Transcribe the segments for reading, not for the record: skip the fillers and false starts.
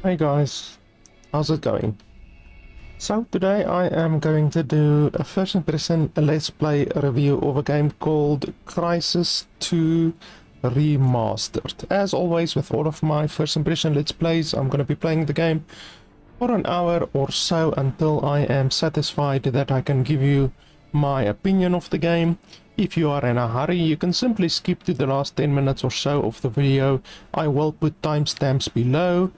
Hey guys, how's it going? So today I am going to do a first impression let's play review of a game called Crysis 2 Remastered. As always with all of my first impression let's plays, I'm going to be playing the game for an hour or so until I am satisfied that I can give you my opinion of the game. If you are in a hurry, you can simply skip to the last 10 minutes or so of the video. I will put timestamps below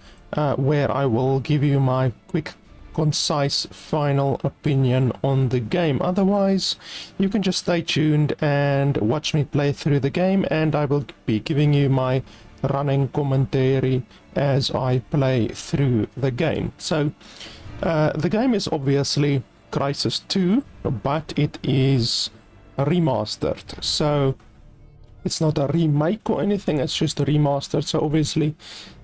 where I will give you my quick, concise, final opinion on the game. Otherwise, you can just stay tuned and watch me play through the game, and I will be giving you my running commentary as I play through the game. So, the game is obviously Crysis 2, but it is remastered. So, it's not a remake or anything, it's just a remastered. So obviously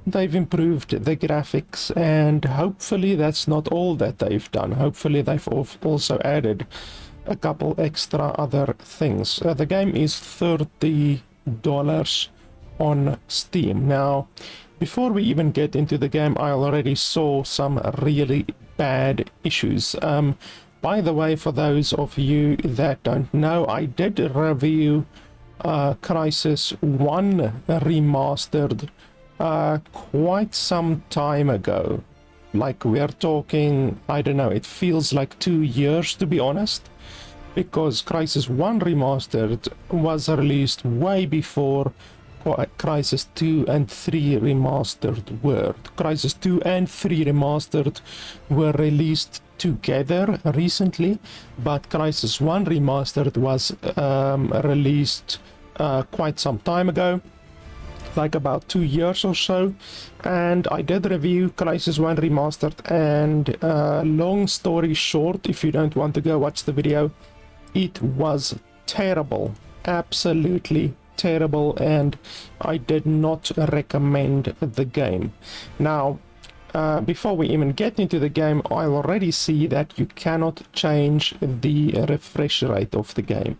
they've improved the graphics, and hopefully that's not all that they've done. Hopefully they've also added a couple extra other things. The game is $30 on Steam. Now, before we even get into the game, I already saw some really bad issues. By the way, for those of you that don't know, I did review Crysis 1 Remastered quite some time ago. Like, we're talking, I don't know, it feels like 2 years to be honest, because Crysis 1 Remastered was released way before Crysis 2 and 3 Remastered were. Crysis 2 and 3 Remastered were released together recently, but Crysis 1 Remastered was released quite some time ago, like about 2 years or so, and I did review Crysis 1 Remastered, and long story short, if you don't want to go watch the video, it was terrible, absolutely terrible, and I did not recommend the game. Now, before we even get into the game, I already see that you cannot change the refresh rate of the game.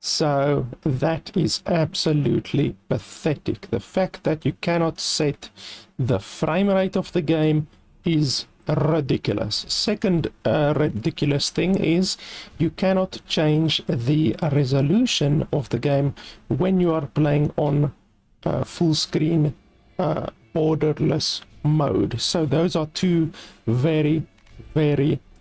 So that is absolutely pathetic. The fact that you cannot set the frame rate of the game is ridiculous. Second ridiculous thing is you cannot change the resolution of the game when you are playing on full screen borderless mode. So those are two very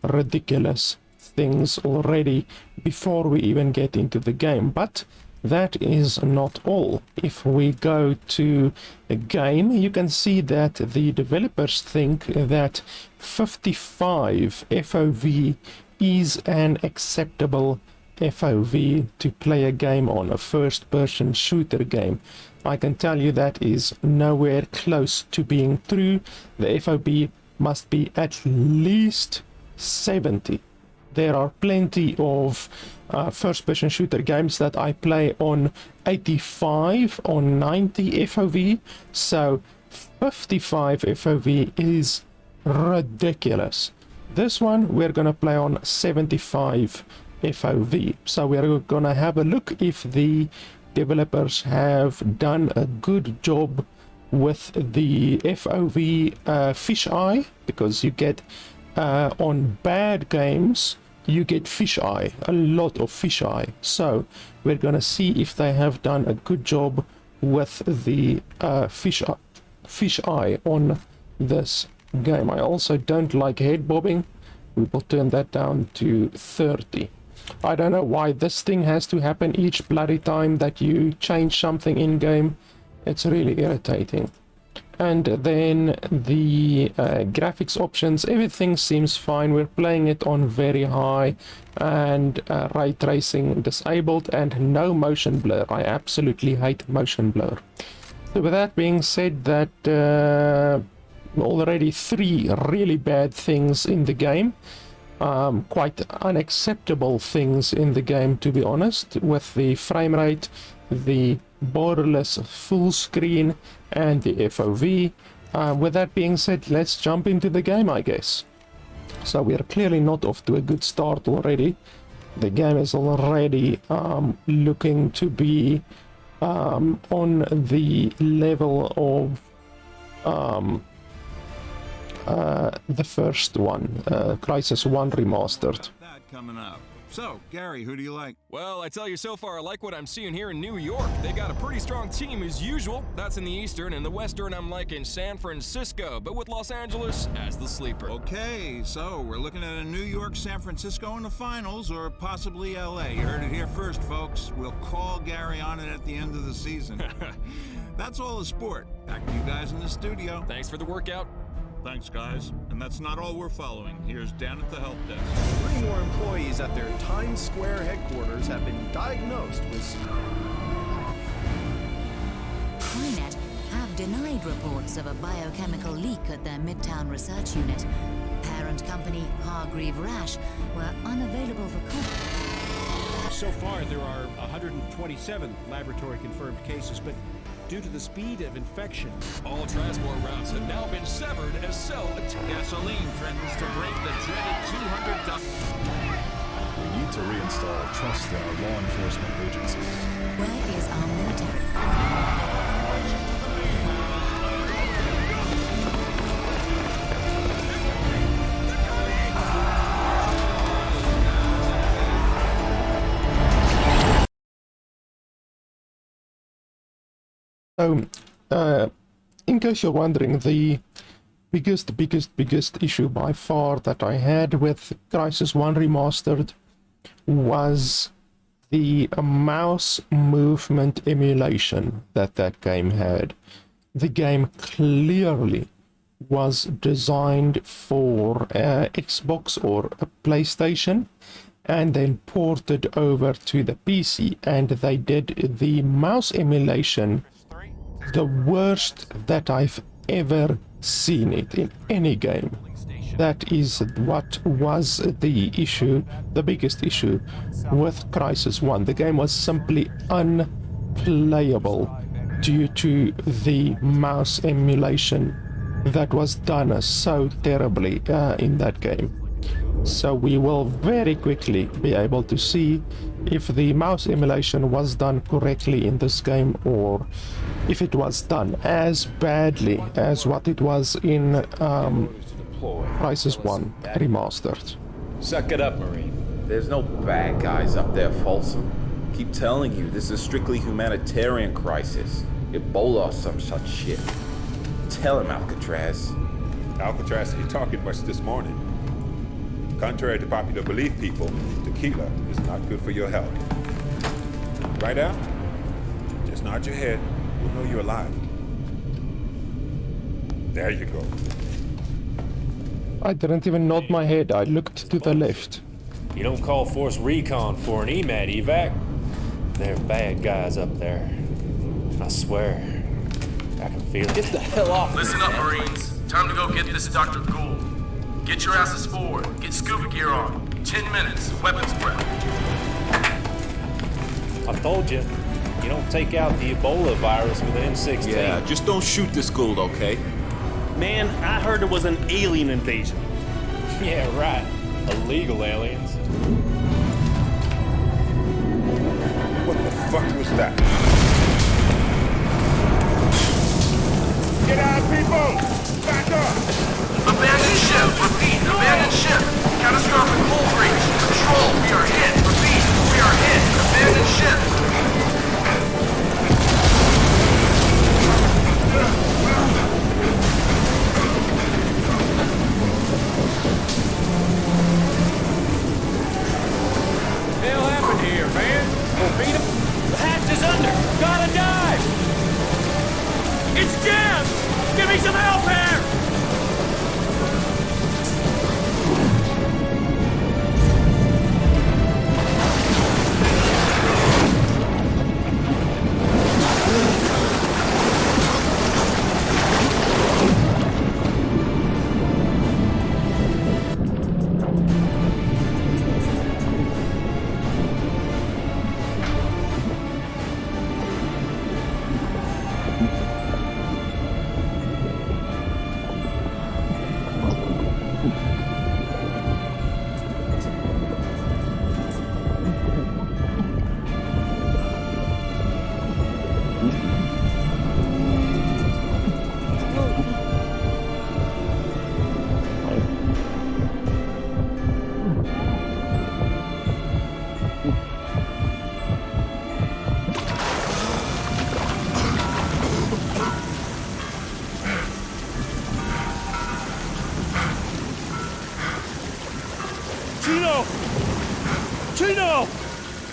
ridiculous things already before we even get into the game. But that is not all. If we go to a game, you can see that the developers think that 55 FOV is an acceptable FOV to play a game on, a first-person shooter game. I can tell you that is nowhere close to being true. The FOV must be at least 70. There are plenty of first-person shooter games that I play on 85 or 90 FOV, so 55 FOV is ridiculous. This one we're gonna play on 75 FOV, so we're gonna have a look if the developers have done a good job with the FOV fisheye, because you get on bad games you get fisheye, a lot of fisheye. So we're gonna see if they have done a good job with the fisheye on this game. I also don't like head bobbing. We will turn that down to 30. I don't know why this thing has to happen each bloody time that you change something in game. It's really irritating. And then the graphics options, everything seems fine. We're playing it on very high, and ray tracing disabled, and no motion blur. I absolutely hate motion blur. So with that being said, that already 3 really bad things in the game, quite unacceptable things in the game, to be honest, with the frame rate, the borderless full screen, and the FOV. With that being said, let's jump into the game, I guess. So we are clearly not off to a good start already. The game is already looking to be on the level of the first one, Crysis 1 Remastered. That coming up. So, Gary, who do you like? Well, I tell you, so far I like what I'm seeing here in New York. They got a pretty strong team as usual. That's in the Eastern, and the Western I'm liking San Francisco, but with Los Angeles as the sleeper. Okay, so we're looking at a New York, San Francisco in the finals, or possibly LA. You heard it here first, folks. We'll call Gary on it at the end of the season. That's all the sport. Back to you guys in the studio. Thanks for the workout. Thanks, guys. And that's not all we're following. Here's Dan at the help desk. 3 more employees at their Times Square headquarters have been diagnosed with... Hynet have denied reports of a biochemical leak at their Midtown research unit. Parent company Hargreave Rash were unavailable for comment. So far, there are 127 laboratory-confirmed cases, but due to the speed of infection, All transport routes have now been severed as cell Gasoline threatens to break the dreaded $200. We need to reinstall trust in our law enforcement agencies. Where is our military? So, in case you're wondering, the biggest issue by far that I had with Crysis 1 Remastered was the mouse movement emulation that game had. The game clearly was designed for Xbox or a PlayStation, and then ported over to the PC, and they did the mouse emulation the worst that I've ever seen it in any game. That is what was the issue, the biggest issue with Crysis 1. The game was simply unplayable due to the mouse emulation that was done so terribly in that game. So we will very quickly be able to see if the mouse emulation was done correctly in this game, or if it was done as badly as what it was in Crysis 1 Remastered. Suck it up, Marine. There's no bad guys up there, Folsom. Keep telling you, this is a strictly humanitarian crisis. Ebola or some such shit. Tell him, Alcatraz. Alcatraz ain't talking much this morning. Contrary to popular belief, people, tequila is not good for your health. Right, Al? Just nod your head. We'll know you're alive. There you go. I didn't even nod my head, I looked to the left. you don't call Force Recon for an EMAT evac. They're bad guys up there. I swear. I can feel it. Get the hell off me. Listen up, Marines. Time to go get this Dr. Gould. Get your asses forward. Get scuba gear on. 10 minutes. Weapons prep. I told you, you don't take out the Ebola virus with an M16. Yeah, just don't shoot this Gould, okay? Man, I heard there was an alien invasion. Yeah, right. Illegal aliens. What the fuck was that? Get out, people! Back up! Abandoned ship. Repeat, abandoned ship. Catastrophic hull breach. Control, we are hit. Repeat, we are hit. Abandoned ship. Hell happened here, man? Torpedo? The hatch is under! Gotta dive! It's jammed! Give me some help here!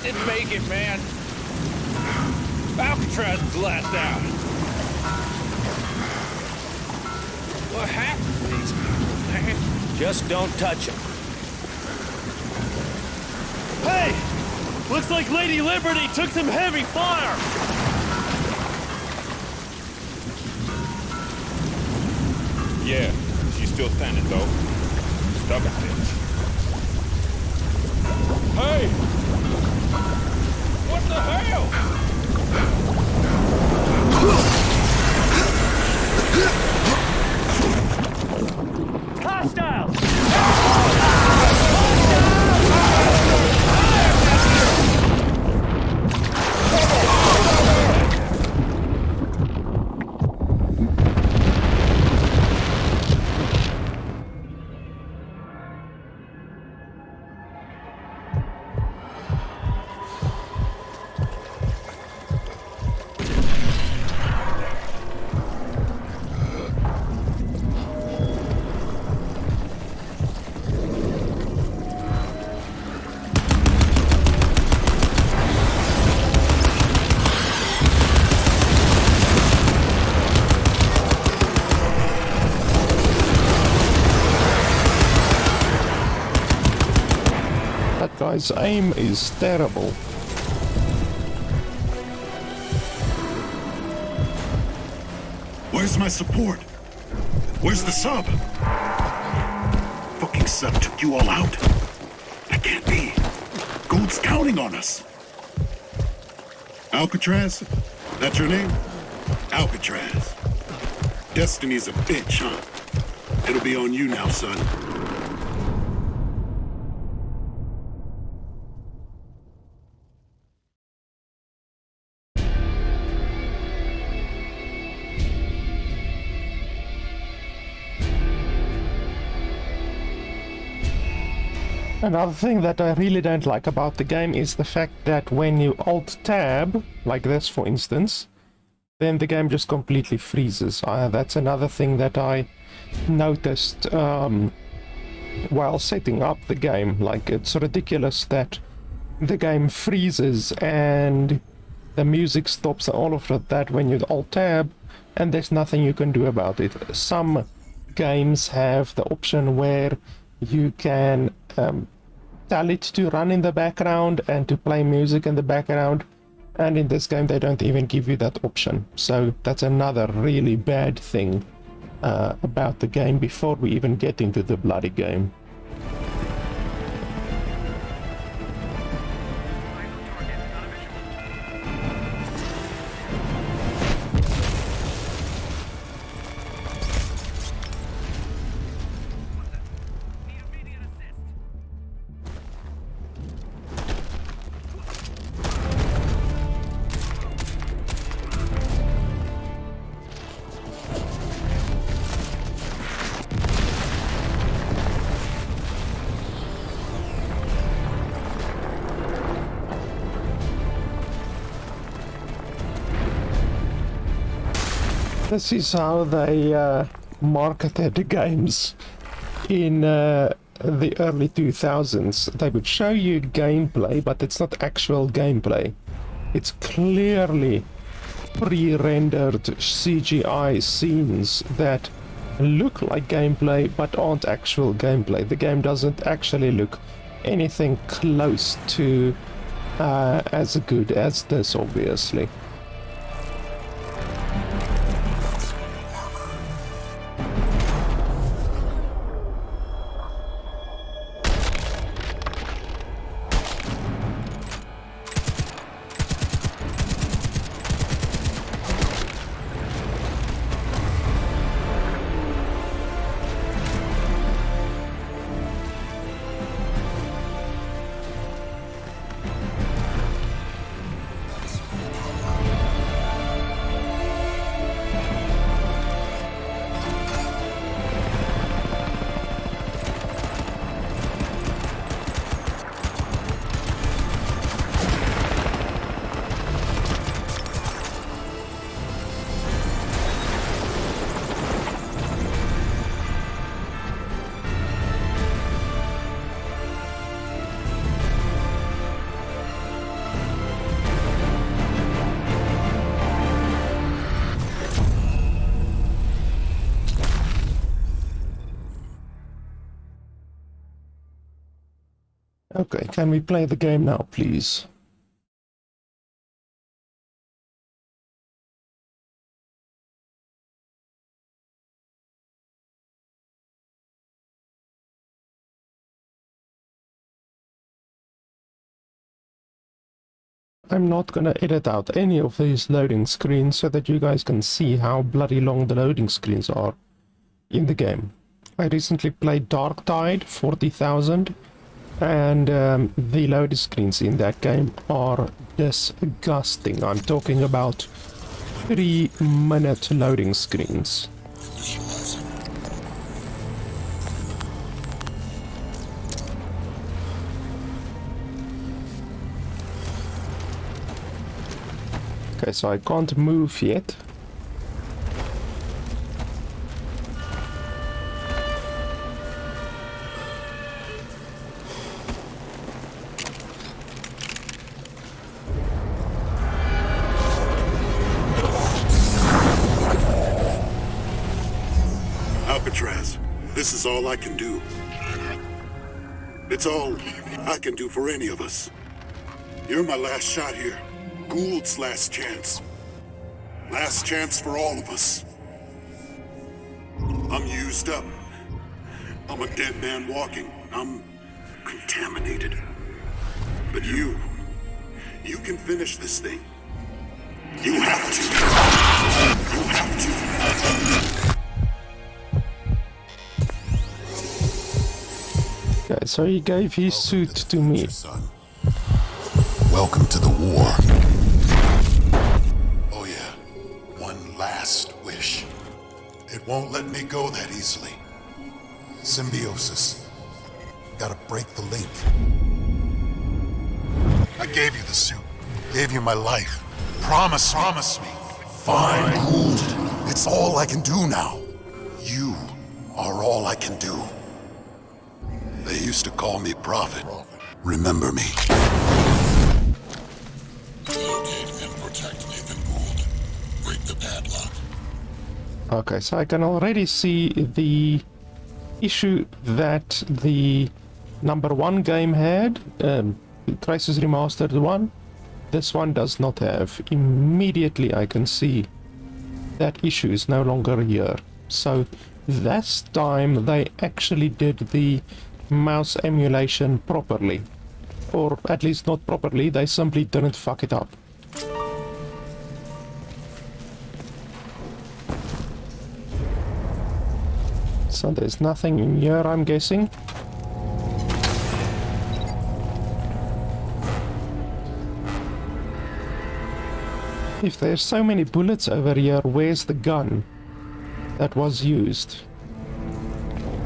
Didn't make it, man. Alcatraz was last out. What happened to these people, man? Just don't touch them. Hey! Looks like Lady Liberty took some heavy fire! Yeah, she's still standing though. Stubborn bitch. Hey! What the hell? Hostiles! That guy's aim is terrible. Where's my support? Where's the sub? Fucking sub took you all out? That can't be. Gold's counting on us. Alcatraz? That's your name? Alcatraz. Destiny's a bitch, huh? It'll be on you now, son. Another thing that I really don't like about the game is the fact that when you Alt-Tab, like this for instance, then the game just completely freezes. That's another thing that I noticed while setting up the game. Like, it's ridiculous that the game freezes and the music stops and all of that when you Alt-Tab, and there's nothing you can do about it. Some games have the option where you can tell it to run in the background and to play music in the background, and in this game they don't even give you that option. So that's another really bad thing about the game before we even get into the bloody game. This is how they marketed the games in the early 2000s. They would show you gameplay, but it's not actual gameplay. It's clearly pre-rendered CGI scenes that look like gameplay but aren't actual gameplay. The game doesn't actually look anything close to as good as this, obviously. Okay, can we play the game now, please? I'm not gonna edit out any of these loading screens so that you guys can see how bloody long the loading screens are in the game. I recently played Dark Tide 40,000 and the loading screens in that game are disgusting. I'm talking about 3-minute loading screens. Okay, so I can't move yet. Alcatraz, this is all I can do. It's all I can do for any of us. You're my last shot here. Gould's last chance. Last chance for all of us. I'm used up. I'm a dead man walking. I'm contaminated. But you can finish this thing. You have to. You have to. Okay, so he gave his suit to me. Welcome to the war. Oh yeah, one last wish. It won't let me go that easily. Symbiosis. Gotta break the link. I gave you the suit. Gave you my life. Promise me. Fine, Gould. It's all I can do now. You are all I can do. They used to call me Prophet. Remember me. Locate and protect Nathan Gould. Break the padlock. Okay, so I can already see the issue that the #1 game had, Crysis Remastered 1. This one does not have. Immediately I can see that issue is no longer here. So this time they actually did the mouse emulation properly. Or at least not properly, they simply didn't fuck it up. So there's nothing in here, I'm guessing. If there's so many bullets over here, where's the gun that was used?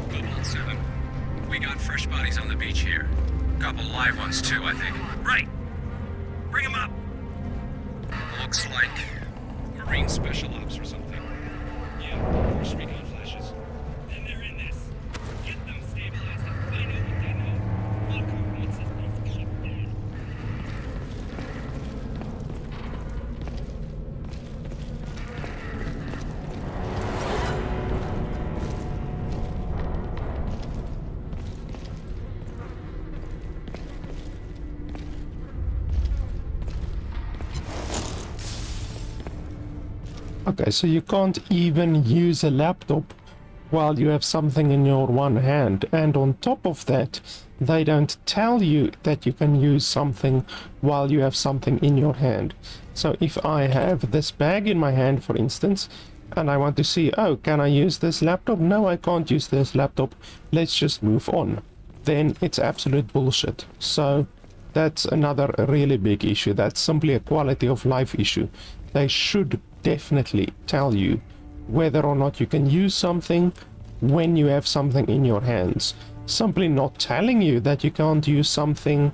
Good one, 7. We got fresh bodies on the beach here. Couple live ones too, I think. Right! Bring them up! Looks like Marine Special Ops or something. Yeah, first recon flashes. Then they're in this. Get them stabilized and find out what they know. We'll cover once this thing's shut down. Okay, so you can't even use a laptop while you have something in your one hand, and on top of that they don't tell you that you can use something while you have something in your hand. So if I have this bag in my hand, for instance, and I want to see, oh, can I use this laptop? No, I can't use this laptop, let's just move on. Then it's absolute bullshit. So that's another really big issue. That's simply a quality of life issue. They should definitely tell you whether or not you can use something when you have something in your hands. Simply not telling you that you can't use something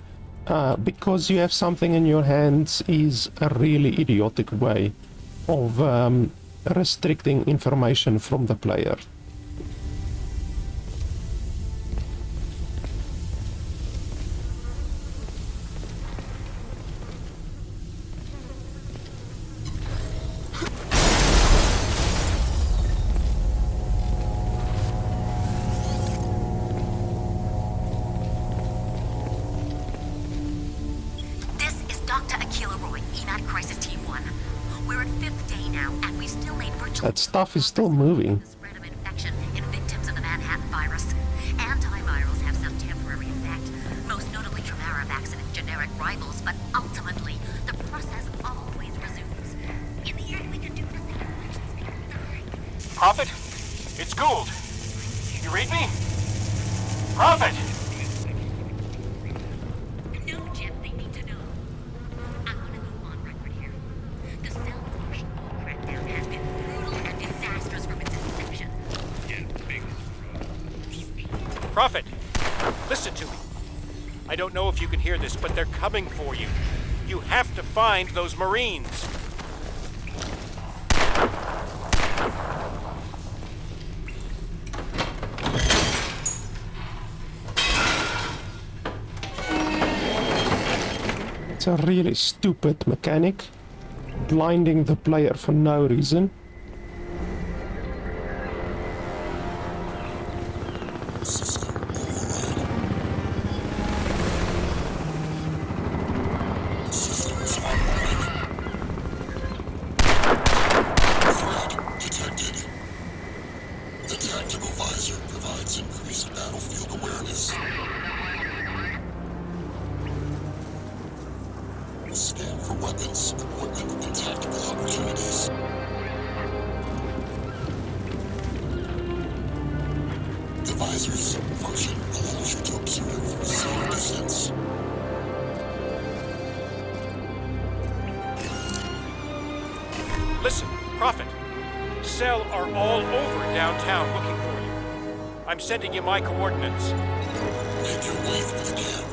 because you have something in your hands is a really idiotic way of restricting information from the player. That stuff is still moving. The spread of infection in victims of the Manhattan virus. Antivirals have some temporary effect, most notably Tramaravax and generic rivals, but ultimately, the process always resumes. In the end, we can do nothing. Prophet? It's Gould. You read me? Prophet! No, Jim, they need to know. I want to go on record here. The self-martial crackdown has been brutal and disastrous from its inception. Prophet, listen to me. I don't know if you can hear this, but they're coming for you. You have to find those Marines. It's a really stupid mechanic, blinding the player for no reason. The tactical visor provides increased battlefield awareness. Scan for weapons, equipment, and tactical opportunities. The visor's function allows you to observe safe distance. Listen, Prophet. Cell are all over downtown looking for you. I'm sending you my coordinates. Make your way through the camp.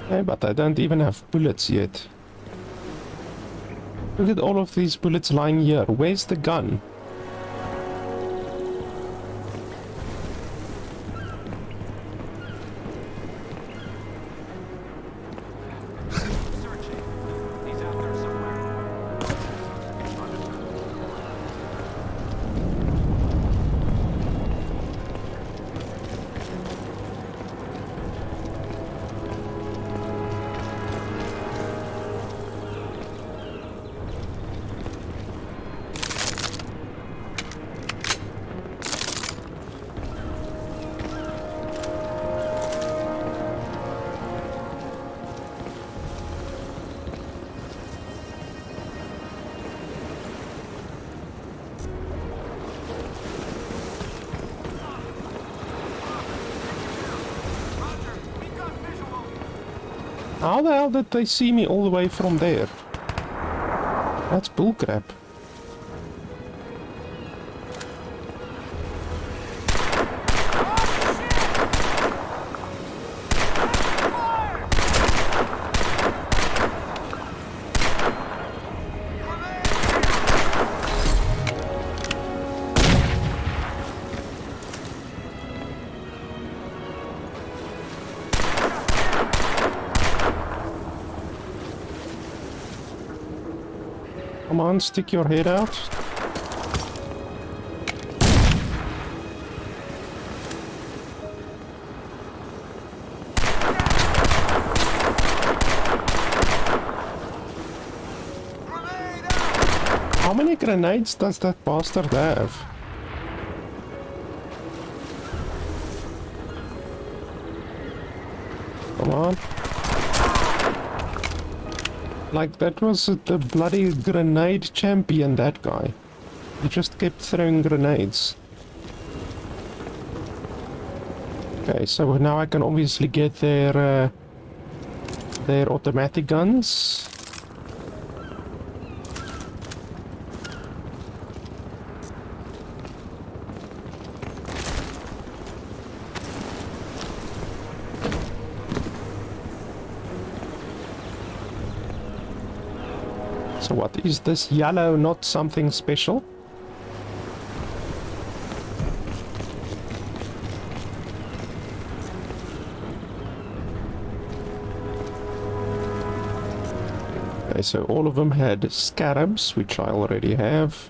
Okay, but I don't even have bullets yet. Look at all of these bullets lying here. Where's the gun? How the hell did they see me all the way from there? That's bullcrap. Come on, stick your head out. How many grenades does that bastard have? Come on. Like, that was the bloody grenade champion, that guy. He just kept throwing grenades. Okay, so now I can obviously get their automatic guns. So what is this yellow, not something special? Okay, so all of them had scarabs, which I already have.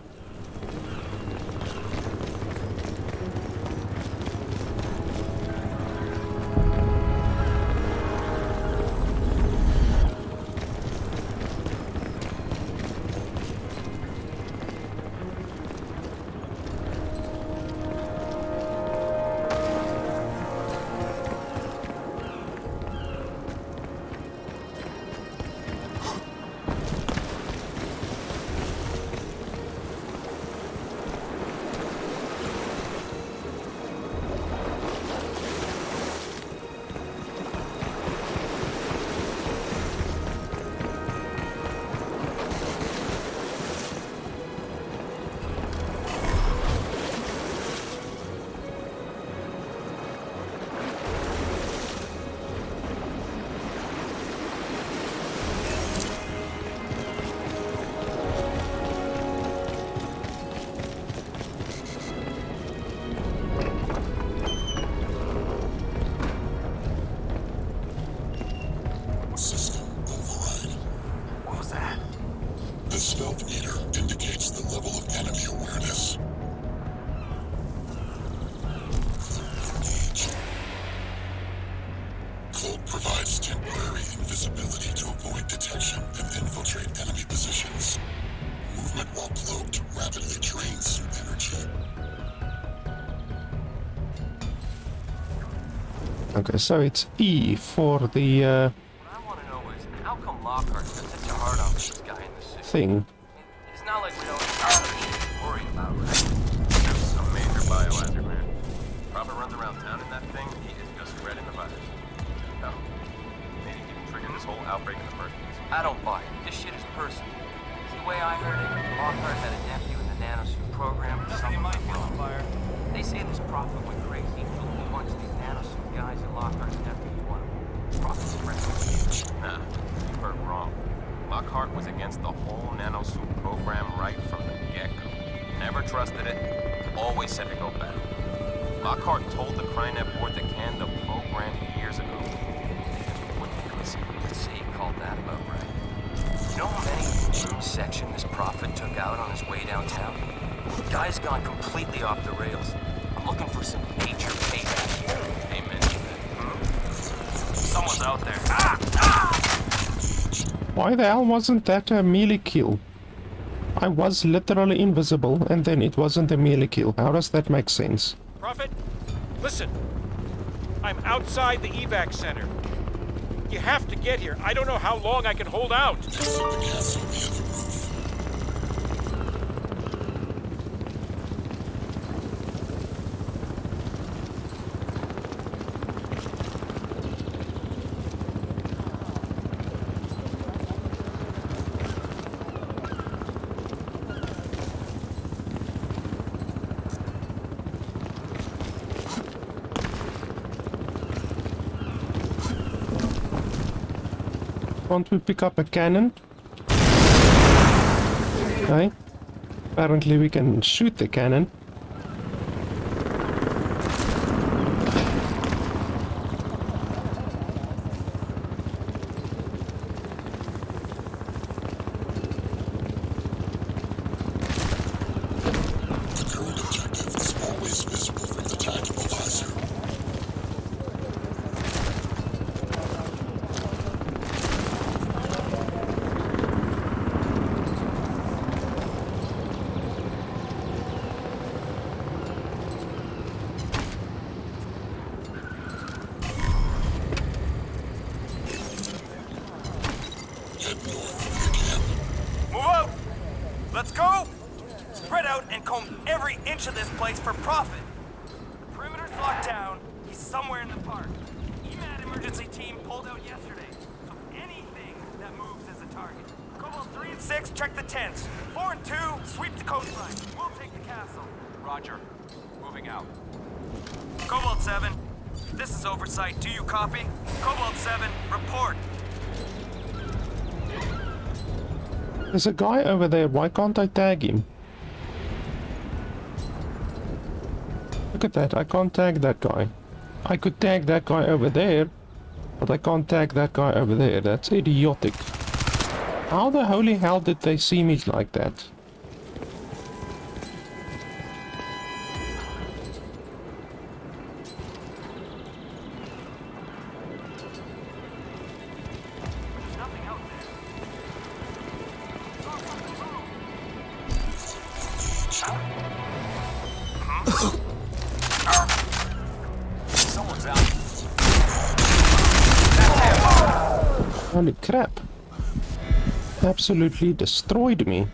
penetrate enemy positions. Movement while cloaked rapidly drains suit energy. Okay, so it's E for the What I want to know is, how come Lockhart's got such a hard on this guy in the suit? thing. It's not like we don't have anything to worry about, right? That's some major biohazard, man. Prophet runs around town in that thing, he is just spreading the virus. No. Maybe even triggering this whole outbreak in the first place. I don't buy it. This shit is personal. See, the way I heard it, Lockhart had a nephew in the nanosuit program. Something might be on fire. They say this Prophet went crazy. He killed a whole bunch of these nanosuit guys, and Lockhart's nephew was one of them. Prophet's friend. Nah, you heard wrong. Lockhart was against the whole nanosuit program right from the get-go. Never trusted it, always said to go back. Lockhart told the Crynet board to can the program years ago. They just wouldn't listen. I'd say he called that about right. You know how many section this Prophet took out on his way downtown? The guy's gone completely off the rails. I'm looking for some major payback here. Amen to that. Someone's out there. Why the hell wasn't that a melee kill? I was literally invisible, and then it wasn't a melee kill. How does that make sense? Prophet, listen. I'm outside the evac center. You have to get here. I don't know how long I can hold out. Can't we pick up a cannon? Okay. Apparently we can shoot the cannon. The current objective is always visible from the tactical visor. Move out! Let's go! Spread out and comb every inch of this place for Prophet. The perimeter's locked down. He's somewhere in the park. EMAD emergency team pulled out yesterday, so anything that moves is a target. Cobalt 3 and 6, check the tents. 4 and 2, sweep the coastline. We'll take the castle. Roger. Moving out. Cobalt 7, this is Oversight. Do you copy? Cobalt 7, report. There's a guy over there. Why can't I tag him? Look at that. I can't tag that guy. I could tag that guy over there, but I can't tag that guy over there. That's idiotic. How the holy hell did they see me like that? Someone's out. Holy crap. Absolutely destroyed me.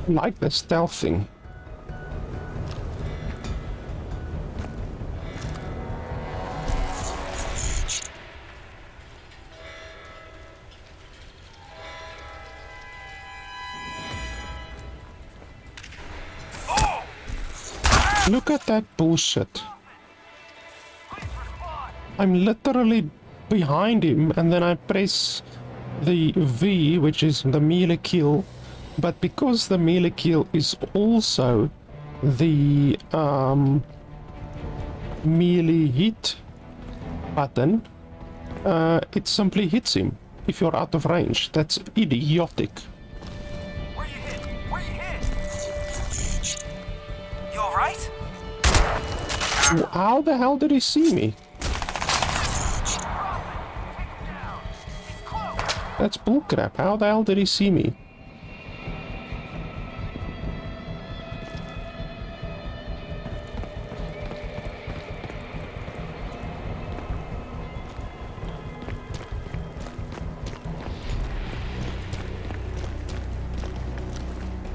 Like the stealth thing. Look at that bullshit. I'm literally behind him and then I press the V, which is the melee kill, but because the melee kill is also the melee hit button, it simply hits him if you're out of range. That's idiotic. Where you hit? Where you hit? You alright? How the hell did he see me? That's bullcrap. How the hell did he see me?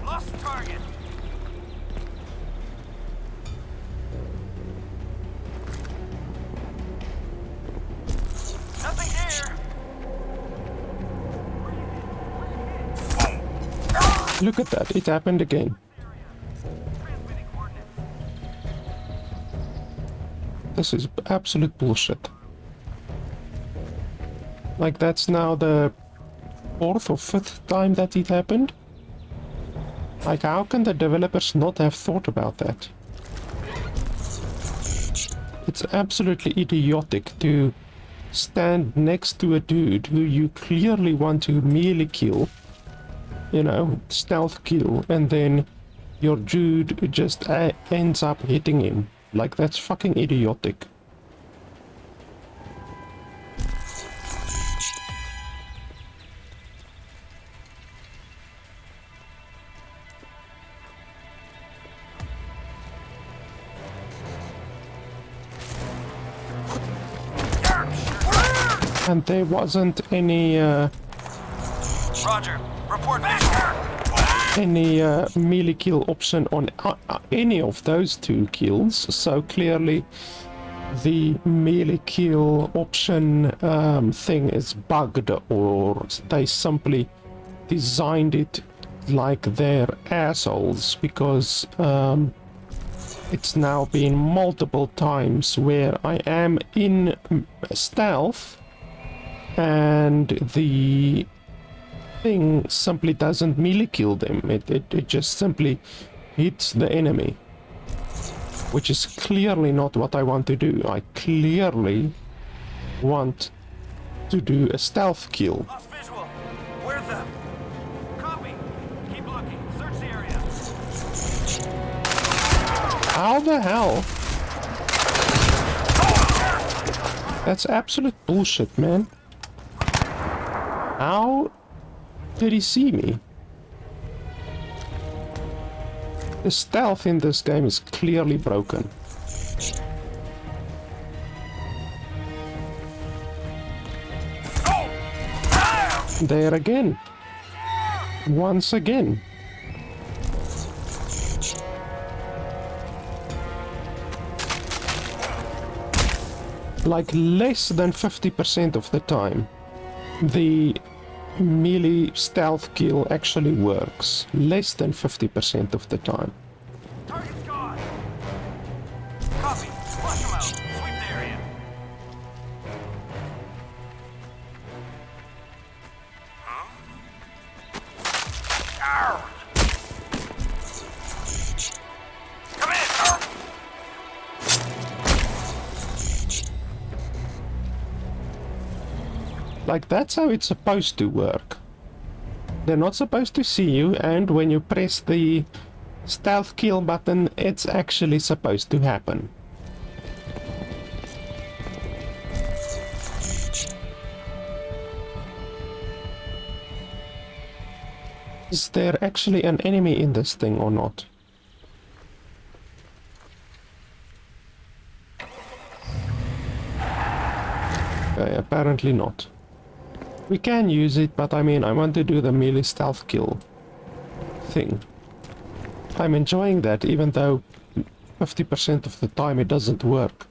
Lost target. Nothing here. Look at that. It happened again. This is absolute bullshit. Like, that's now the 4th or 5th time that it happened? Like, how can the developers not have thought about that? It's absolutely idiotic to stand next to a dude who you clearly want to melee kill, you know, stealth kill, and then your dude just ends up hitting him. Like, that's fucking idiotic. And there wasn't any Roger. Report back. any melee kill option on any of those two kills, so clearly the melee kill option thing is bugged, or they simply designed it like they're assholes, because it's now been multiple times where I am in stealth and the thing simply doesn't melee kill them. It just simply hits the enemy, which is clearly not what I want to do. I clearly want to do a stealth kill. Lost visual. Where's them? Copy. Keep looking. Search the area. How the hell? That's absolute bullshit, man. How did he see me? The stealth in this game is clearly broken. There again. Once again. Like, less than 50% of the time, the melee stealth kill actually works. Less than 50% of the time. Target's gone. Copy. Flush them out. Sweep the area. Huh? Arr! Come in! Arr! Like, that's how it's supposed to work. They're not supposed to see you, and when you press the stealth kill button, it's actually supposed to happen. Is there actually an enemy in this thing or not? Okay, apparently not. We can use it, but I mean, I want to do the melee stealth kill thing. I'm enjoying that, even though 50% of the time it doesn't work.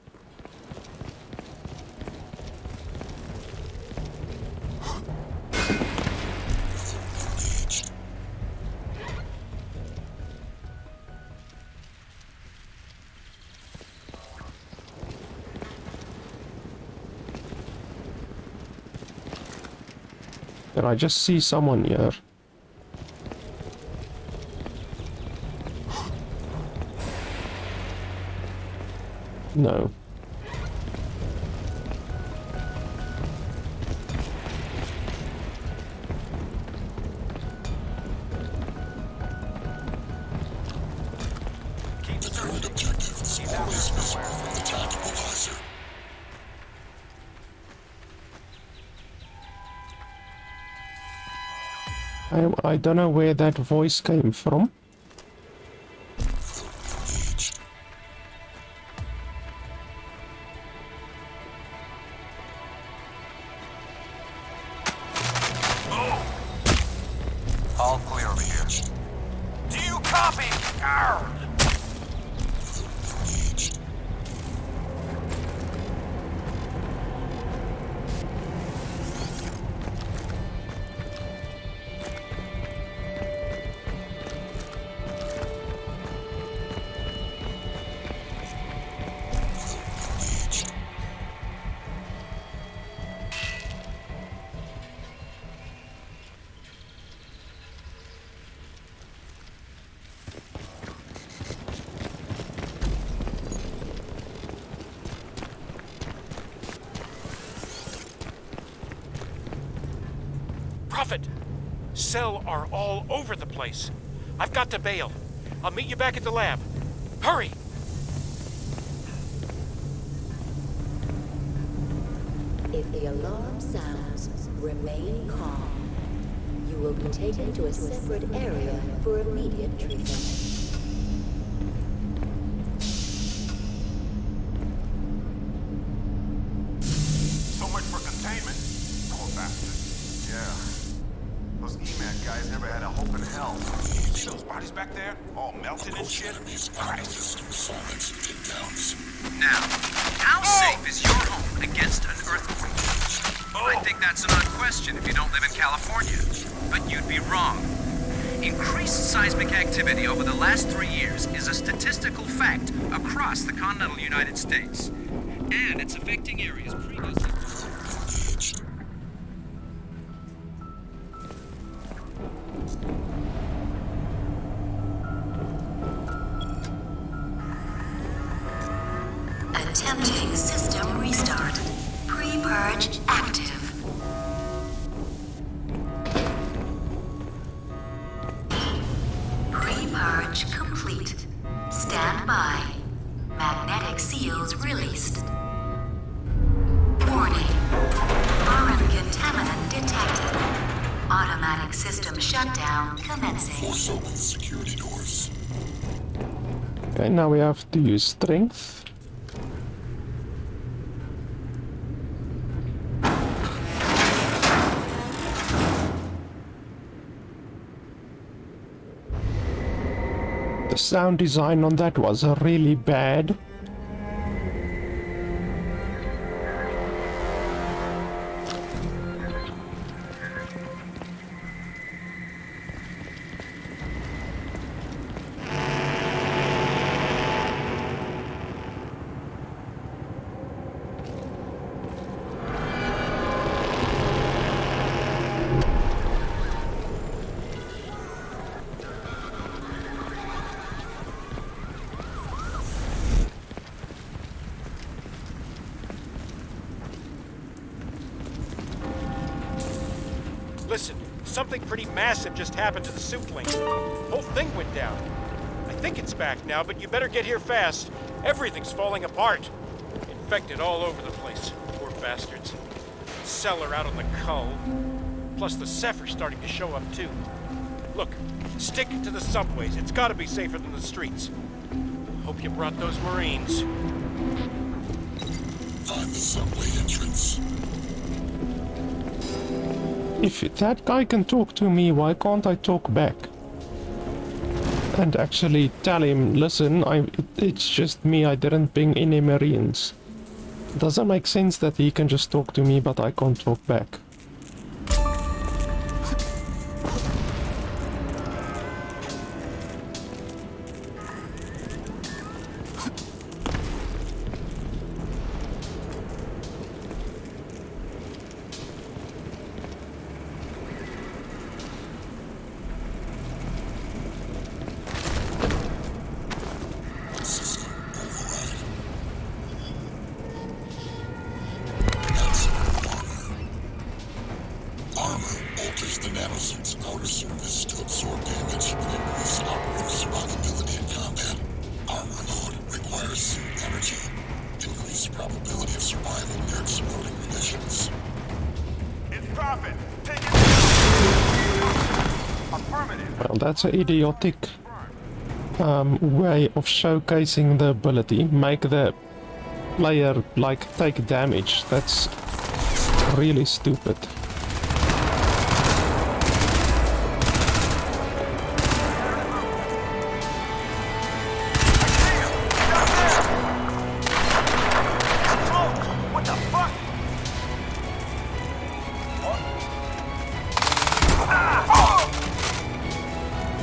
Did I just see someone here? No. I don't know where that voice came from. All clear over here. Do you copy? Arr! Prophet! Cell are all over the place. I've got to bail. I'll meet you back at the lab. Hurry! If the alarm sounds, remain calm. You will be taken to a separate area for immediate treatment. So much for containment. Poor bastard. Yeah. Those EMAC guys never had a hope in hell. You see those bodies back there? All melted and shit? Christ. Now, how safe is your home against an earthquake? I think that's an odd question if you don't live in California. But you'd be wrong. Increased seismic activity over the last 3 years is a statistical fact across the continental United States. And it's affecting areas previously... Attempting system restart. Pre-purge active. Pre-purge complete. Stand by. Magnetic seals released. Warning. Foreign contaminant detected. Automatic system shutdown commencing. Force open security doors. Okay, now we have to use strength. The sound design on that was really bad. Listen, something pretty massive just happened to the suit link. Whole thing went down. I think it's back now, but you better get here fast. Everything's falling apart. Infected all over the place. Poor bastards. Cellar out on the cull. Plus the Zephyr's starting to show up too. Look, stick to the subways. It's gotta be safer than the streets. Hope you brought those Marines. Find the subway entrance. If that guy can talk to me, why can't I talk back? and actually tell him, listen, it's just me, I didn't bring any Marines. Does that make sense that he can just talk to me but I can't talk back? Well, that's an idiotic way of showcasing the ability. Make the player, like, take damage. That's really stupid.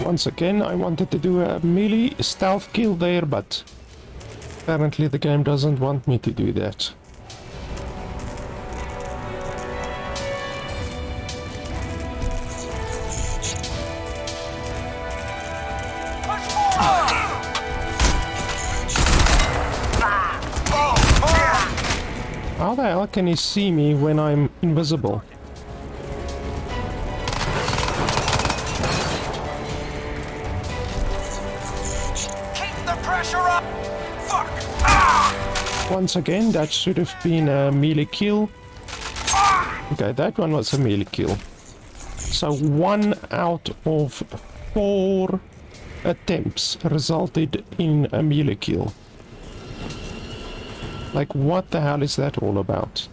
Once again, I wanted to do a melee stealth kill there, but apparently the game doesn't want me to do that. How the hell can he see me when I'm invisible? Once again, that should have been a melee kill. Okay, that one was a melee kill. So 1 out of 4 attempts resulted in a melee kill. Like, what the hell is that all about?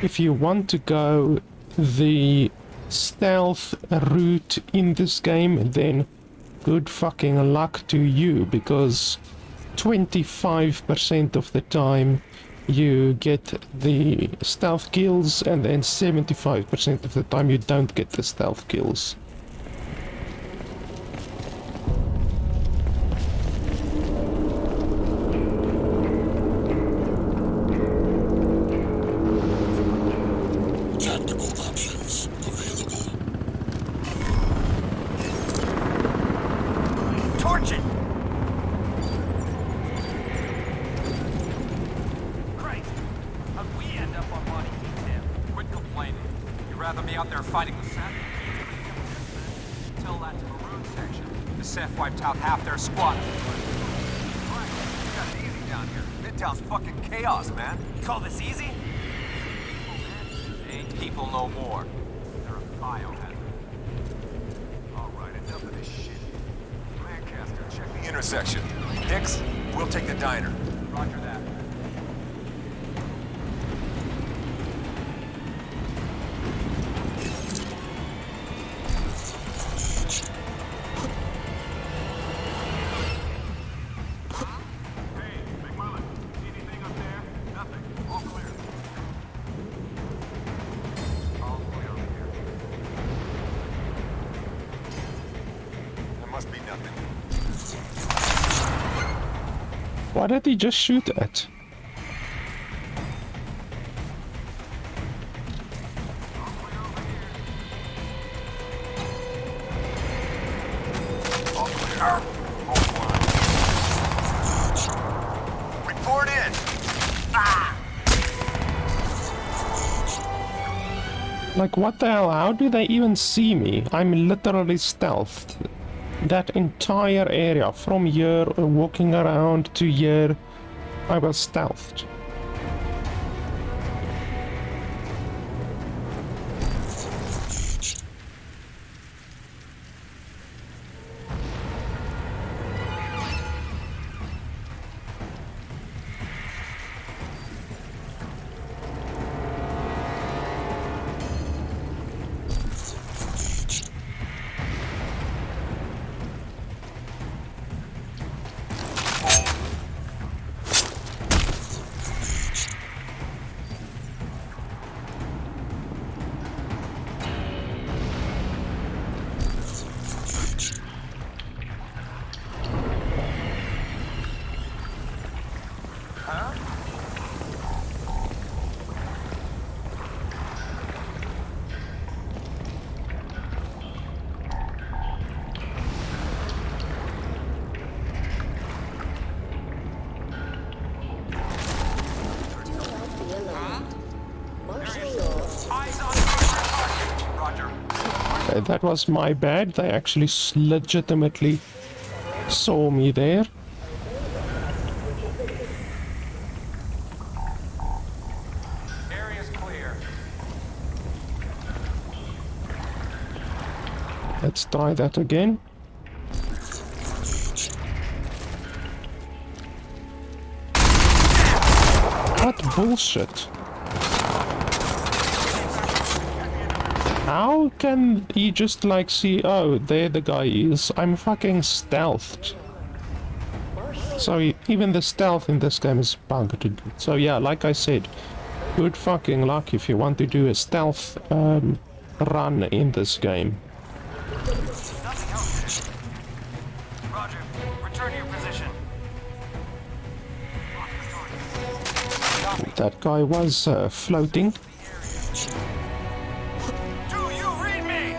If you want to go the stealth route in this game, then good fucking luck to you, because 25% of the time you get the stealth kills, and then 75% of the time you don't get the stealth kills. Why did he just shoot at? Report in. Like, what the hell? How do they even see me? I'm literally stealthed. That entire area, from here, walking around to here, I was stealthed. that was my bad. They actually legitimately saw me there. Area's clear. Let's try that again. What bullshit? How can he just like see, oh, there the guy is? I'm fucking stealthed. So even the stealth in this game is bugged. So yeah, like I said, good fucking luck if you want to do a stealth run in this game. Roger. Return to your position. That guy was floating. Do you read me?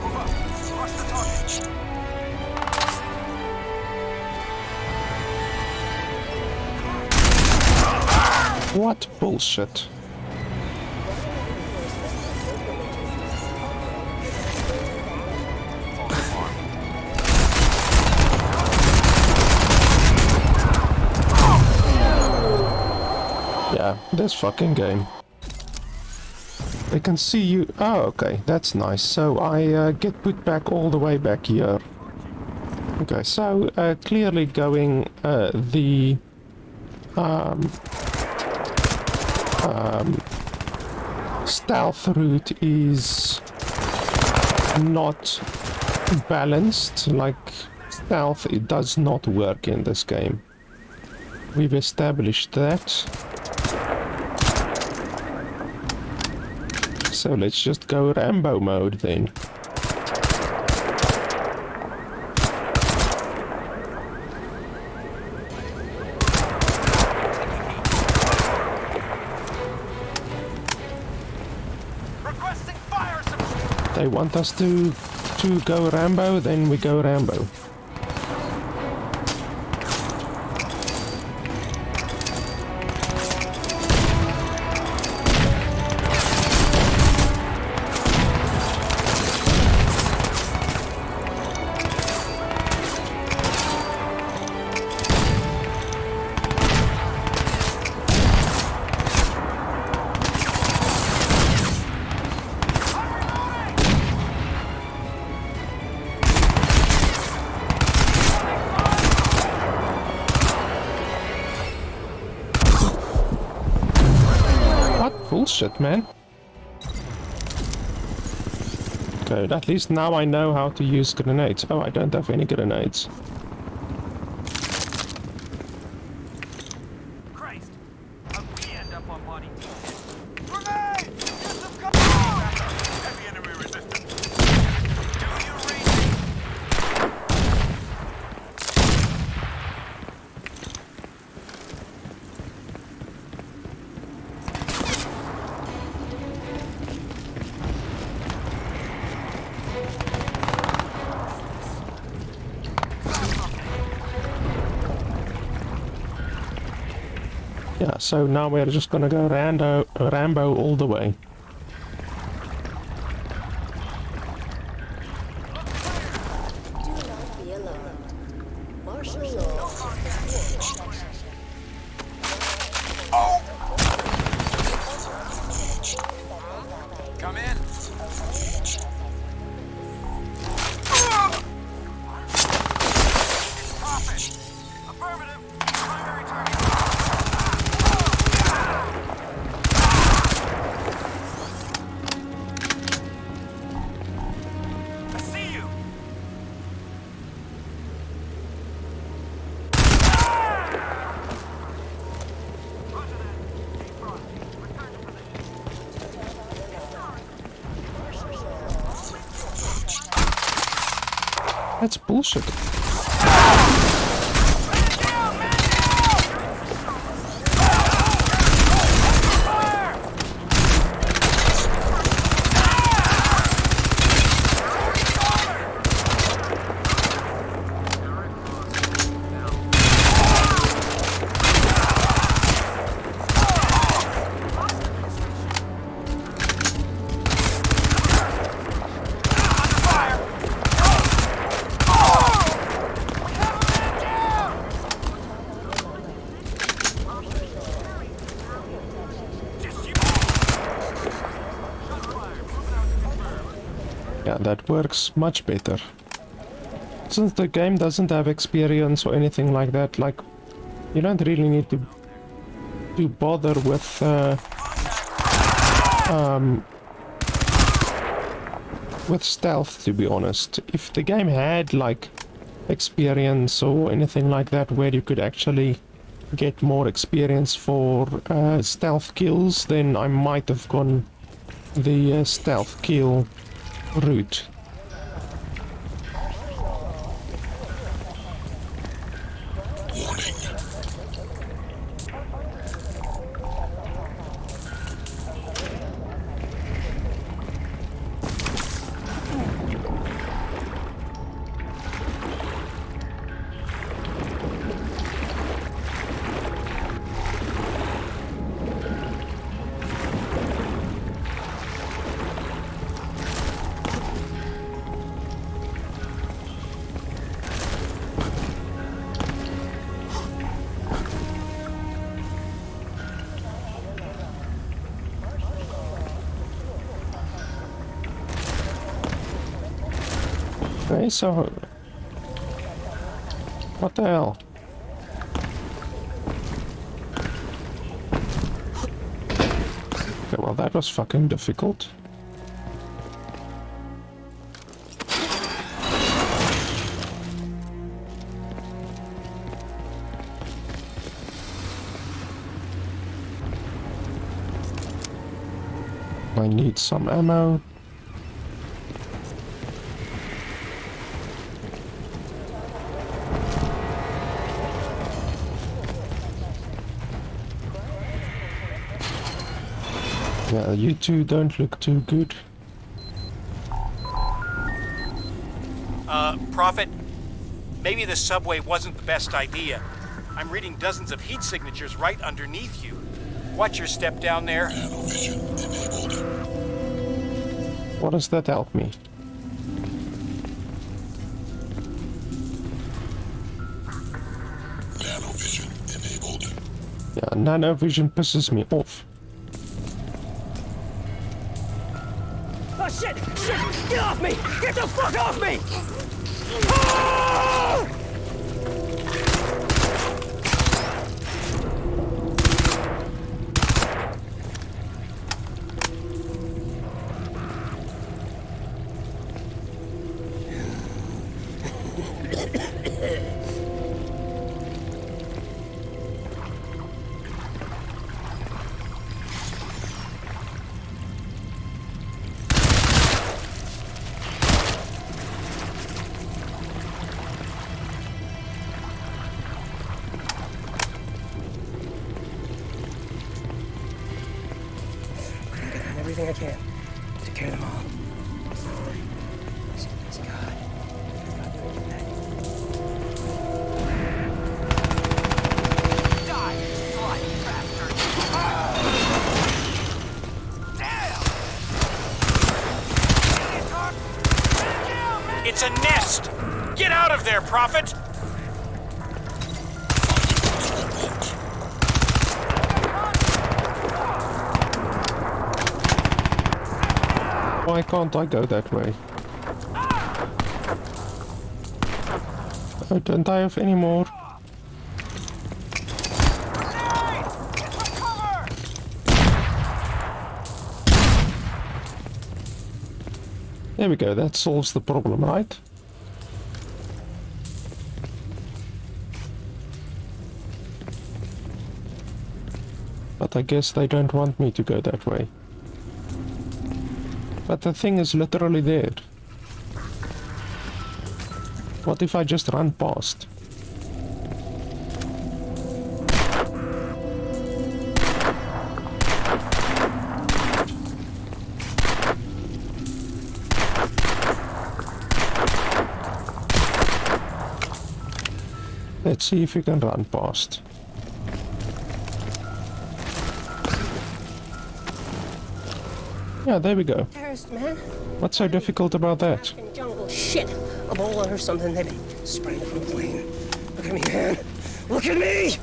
Move up. Watch the target. What bullshit? Yeah, this fucking game. They can see you. Oh, okay, that's nice. So I get put back all the way back here. Okay, so clearly going the stealth route is not balanced. Like stealth, it does not work in this game. We've established that. So let's just go Rambo mode then. Requesting fire support. They want us to go Rambo, then we go Rambo. Bullshit, man. Good, at least now I know how to use grenades. Oh, I don't have any grenades. Christ! How'd we end up on body? Grenade! Get some cover! Heavy enemy resistance. Do you read me? Yeah, so now we're just gonna go Rambo all the way. Do not be alarmed. Martial law. Come in. Profit. Affirmative. Primary target. I see you. Roger that. Keep front. Return to position. That's bullshit. Yeah, that works much better. Since the game doesn't have experience or anything like that, like, you don't really need to bother with stealth, to be honest. If the game had like experience or anything like that where you could actually get more experience for stealth kills, then I might have gone the stealth kill route. Okay, so what the hell? Okay, well that was fucking difficult. I need some ammo. Yeah, you two don't look too good. Prophet, maybe the subway wasn't the best idea. I'm reading dozens of heat signatures right underneath you. Watch your step down there. What does that help me? Nanovision enabled. Yeah, nanovision pisses me off. Oh shit! Shit! Get off me! Get the fuck off me! Ah! Everything I can to carry them all. It's God. Die, slimy bastard! Damn! It's a nest! Get out of there, Prophet! Why can't I go that way? Oh, don't I have any more? There we go, that solves the problem, right? But I guess they don't want me to go that way. But the thing is literally there. What if I just run past? Let's see if we can run past. Yeah, there we go. Terrorist, man. What's so difficult about that? Jungle shit. Ebola or something. They've been spraying from a plane. Look at me, man. Look at me!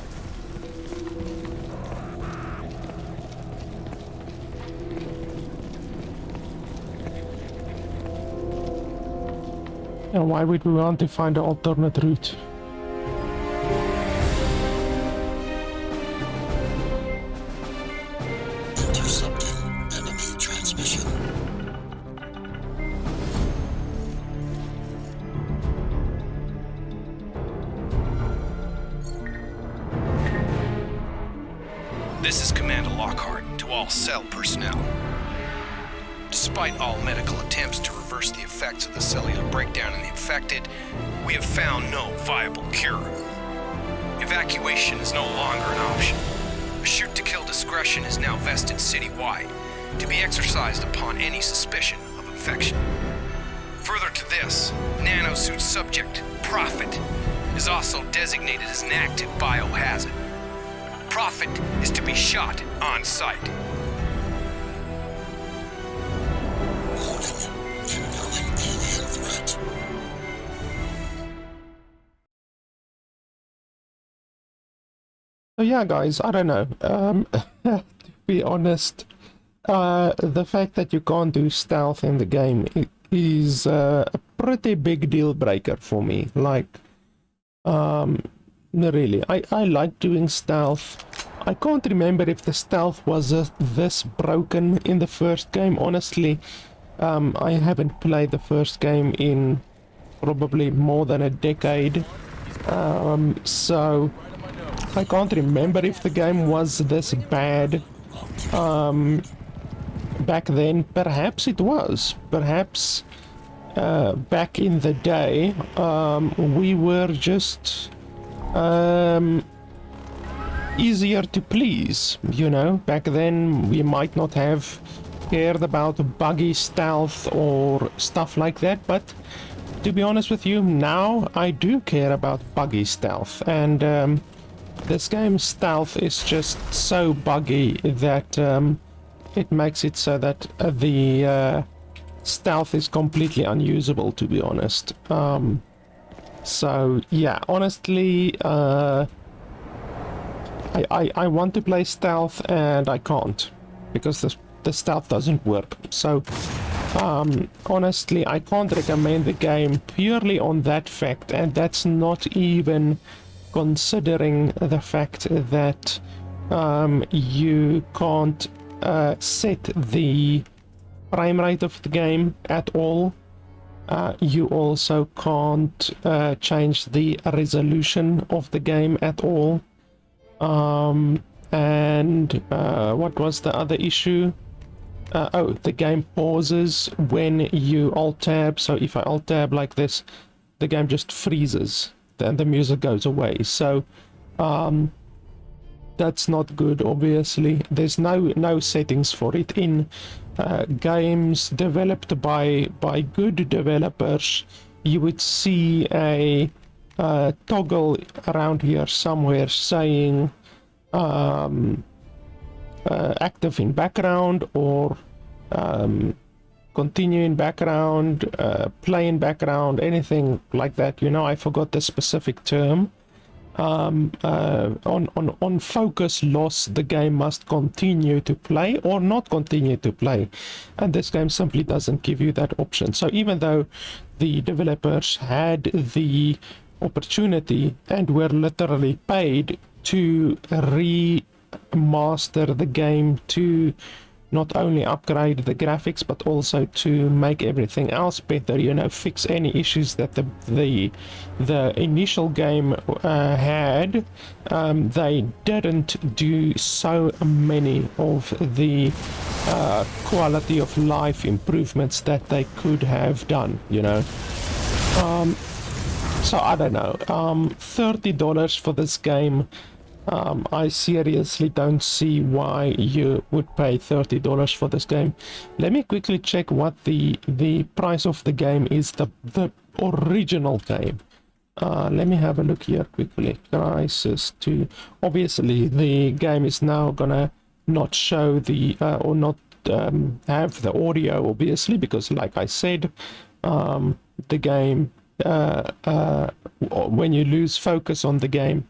And why would we want to find an alternate route? Intercepting enemy transmission. This is Commander Lockhart to all cell personnel. Despite all medical attempts to reverse the effects of the cellular breakdown in the infected, we have found no viable cure. Evacuation is no longer an option. A shoot-to-kill discretion is now vested citywide, to be exercised upon any suspicion of infection. Further to this, nanosuit subject, Prophet, is also designated as an active biohazard. Prophet is to be shot on sight. Incoming alien threat. So yeah, guys, I don't know. To be honest, the fact that you can't do stealth in the game is a pretty big deal breaker for me. Like, really, I like doing stealth. I can't remember if the stealth was this broken in the first game. Honestly, I haven't played the first game in probably more than a decade. So I can't remember if the game was this bad back then. Perhaps it was. Perhaps back in the day we were just easier to please, you know. Back then we might not have cared about buggy stealth or stuff like that, but to be honest with you, now I do care about buggy stealth, and this game's stealth is just so buggy that it makes it so that the stealth is completely unusable, to be honest. So yeah, honestly, I want to play stealth and I can't because the stealth doesn't work. So honestly, I can't recommend the game purely on that fact, and that's not even considering the fact that you can't set the frame rate of the game at all. You also can't change the resolution of the game at all. And what was the other issue? Oh, the game pauses when you alt tab. So if I alt tab like this, the game just freezes, then the music goes away. So that's not good, obviously. There's no settings for it in games developed by good developers. You would see a toggle around here somewhere saying active in background, or continue in background, play in background, anything like that. You know, I forgot the specific term. On focus loss, the game must continue to play or not continue to play, and this game simply doesn't give you that option. So even though the developers had the opportunity and were literally paid to remaster the game, to not only upgrade the graphics but also to make everything else better, you know, fix any issues that the initial game had, they didn't do so many of the quality of life improvements that they could have done, you know. So I don't know, $30 for this game, I seriously don't see why you would pay $30 for this game. Let me quickly check what the price of the game is, the original game. Let me have a look here quickly. Crysis 2. Obviously the game is now gonna not show the or not have the audio, obviously, because like I said, the game when you lose focus on the game,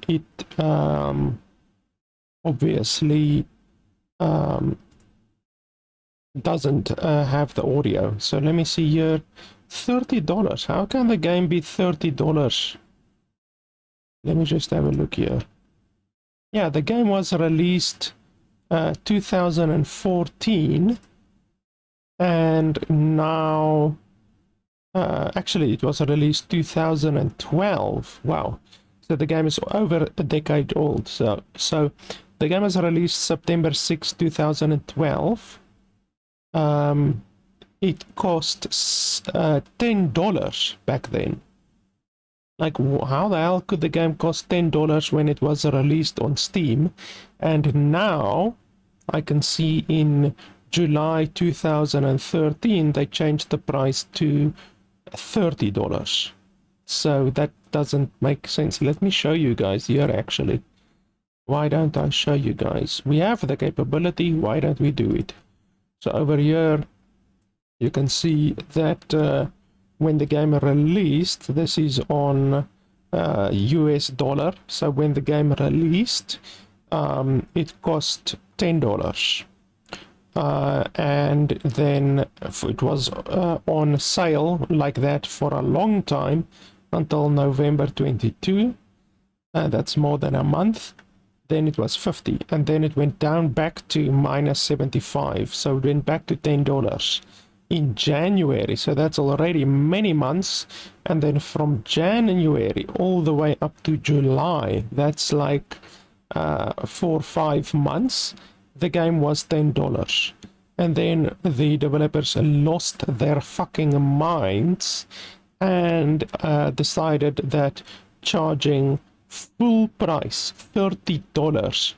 it obviously doesn't have the audio. So let me see here, $30. How can the game be $30? Let me just have a look here. Yeah, the game was released 2014, and now actually it was released 2012. Wow, so the game is over a decade old. So the game was released September 6, 2012. It cost $10 back then. Like, how the hell could the game cost $10 when it was released on Steam? And now I can see in July 2013 they changed the price to $30. So that doesn't make sense. Let me show you guys here actually. Why don't I show you guys? We have the capability, why don't we do it? So over here you can see that when the game released, this is on US dollar. So when the game released, it cost $10. And then it was on sale like that for a long time until November 22. That's more than a month. Then it was 50, and then it went down back to minus 75. So it went back to $10 in January. So that's already many months. And then from January all the way up to July, that's like 4 or 5 months, the game was $10. And then the developers lost their fucking minds and decided that charging full price $30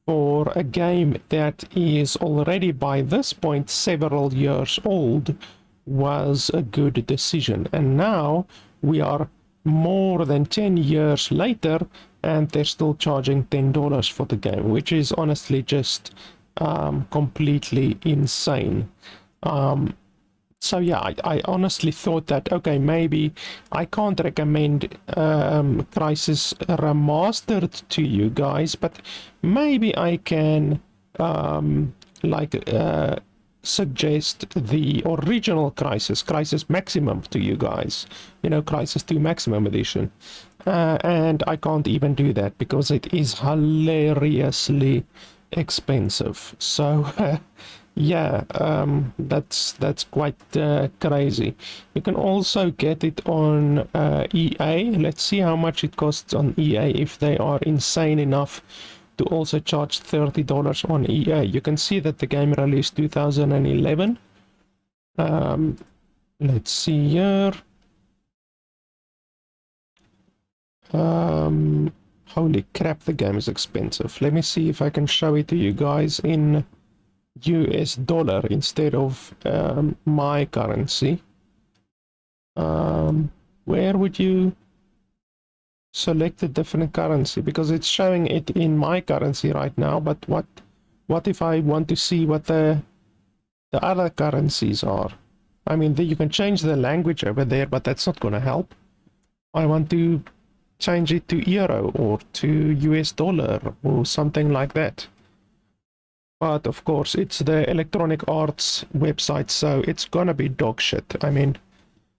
for a game that is already by this point several years old was a good decision. And now we are more than 10 years later and they're still charging $10 for the game, which is honestly just completely insane. So yeah, I honestly thought that, okay, maybe I can't recommend Crysis Remastered to you guys, but maybe I can suggest the original Crysis Maximum to you guys, you know, Crysis 2 Maximum Edition. And I can't even do that because it is hilariously expensive. So yeah, that's quite crazy. You can also get it on EA. Let's see how much it costs on EA if they are insane enough to also charge $30 on EA. You can see that the game released 2011. Let's see here. Holy crap, the game is expensive. Let me see if I can show it to you guys in US dollar instead of my currency. Where would you select a different currency? Because it's showing it in my currency right now, but what if I want to see what the other currencies are? I mean, you can change the language over there, but that's not going to help. I want to change it to euro or to US dollar or something like that. But of course, it's the Electronic Arts website, so it's gonna be dog shit. I mean,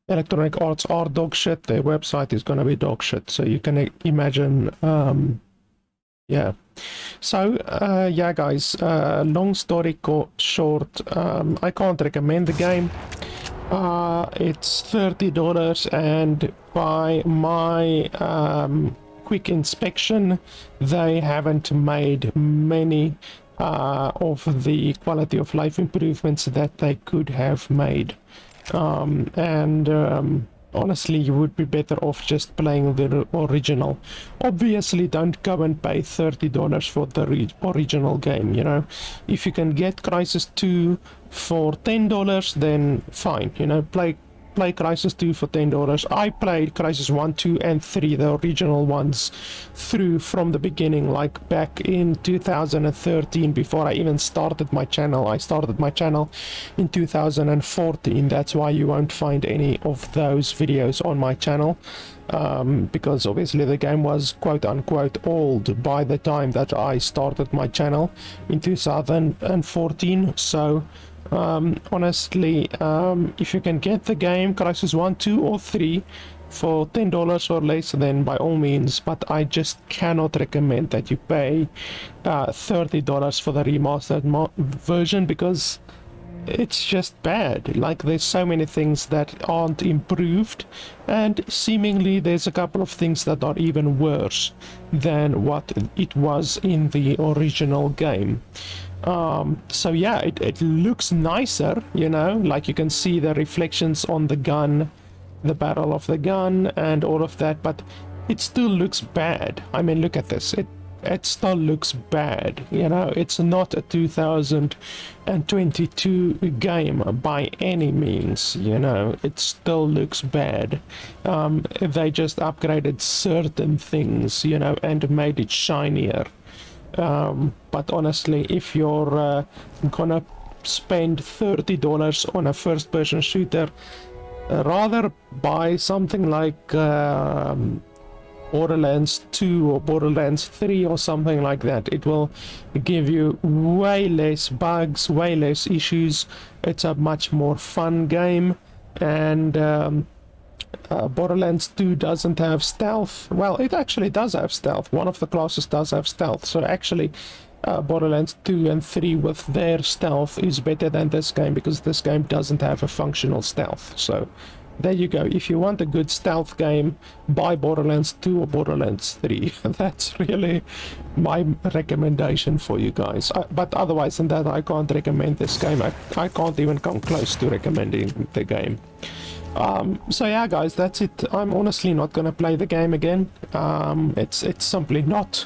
Electronic Arts are dog shit, their website is gonna be dog shit, so you can imagine, yeah. So, yeah guys, long story short, I can't recommend the game. It's $30, and by my quick inspection, they haven't made many of the quality of life improvements that they could have made. Honestly, you would be better off just playing the original. Obviously, don't go and pay $30 for the original game, you know. If you can get Crysis 2 for $10, then fine, you know, play Crysis 2 for $10. I played Crysis 1, 2, and 3, the original ones, through from the beginning, like back in 2013, before I even started my channel. I started my channel in 2014. That's why you won't find any of those videos on my channel, because obviously the game was quote-unquote old by the time that I started my channel in 2014. So Honestly, if you can get the game Crysis 1, 2 or 3 for $10 or less, then by all means, but I just cannot recommend that you pay $30 for the remastered version, because it's just bad. Like, there's so many things that aren't improved, and seemingly there's a couple of things that are even worse than what it was in the original game. So yeah, it looks nicer, you know, like you can see the reflections on the gun, the barrel of the gun and all of that, but it still looks bad. I mean, look at this, it still looks bad, you know. It's not a 2022 game by any means, you know. It still looks bad. They just upgraded certain things, you know, and made it shinier. But honestly, if you're gonna spend $30 on a first-person shooter, rather buy something like Borderlands 2 or Borderlands 3 or something like that. It will give you way less bugs, way less issues. It's a much more fun game, and Borderlands 2 doesn't have stealth. Well, it actually does have stealth. One of the classes does have stealth, so actually Borderlands 2 and 3 with their stealth is better than this game, because this game doesn't have a functional stealth. So there you go. If you want a good stealth game, buy Borderlands 2 or Borderlands 3. That's really my recommendation for you guys. But otherwise than that, I can't recommend this game. I can't even come close to recommending the game. So yeah, guys, that's it. I'm honestly not gonna play the game again. It's simply not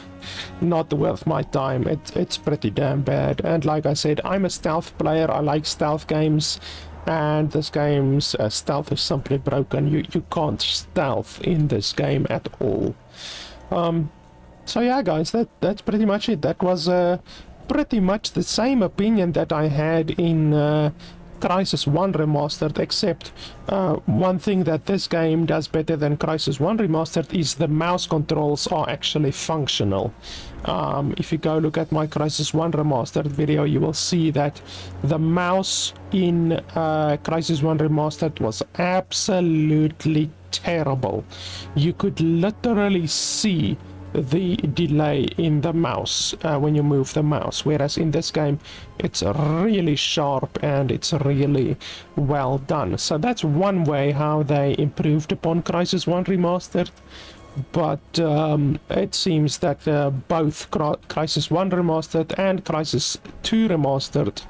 worth my time. It's pretty damn bad. And like I said, I'm a stealth player. I like stealth games, and this game's stealth is simply broken. You can't stealth in this game at all. So yeah, guys, that's pretty much it. That was pretty much the same opinion that I had in Crysis 1 Remastered, except one thing that this game does better than Crysis 1 Remastered is the mouse controls are actually functional. If you go look at my Crysis 1 Remastered video, you will see that the mouse in Crysis 1 Remastered was absolutely terrible. You could literally see the delay in the mouse when you move the mouse, whereas in this game it's really sharp and it's really well done. So that's one way how they improved upon Crysis 1 Remastered. But it seems that both Crysis 1 Remastered and Crysis 2 Remastered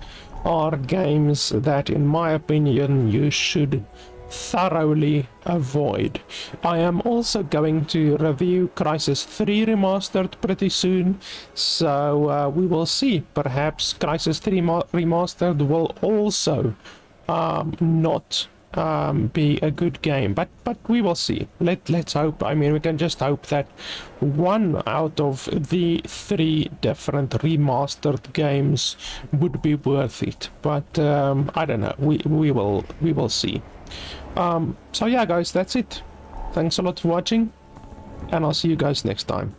are games that, in my opinion, you should thoroughly avoid. I am also going to review Crysis 3 Remastered pretty soon, so we will see. Perhaps Crysis 3 Remastered will also not be a good game, but we will see. Let's hope. I mean, we can just hope that one out of the 3 different remastered games would be worth it, but I don't know. We will see. So yeah, guys, that's it. Thanks a lot for watching, and I'll see you guys next time.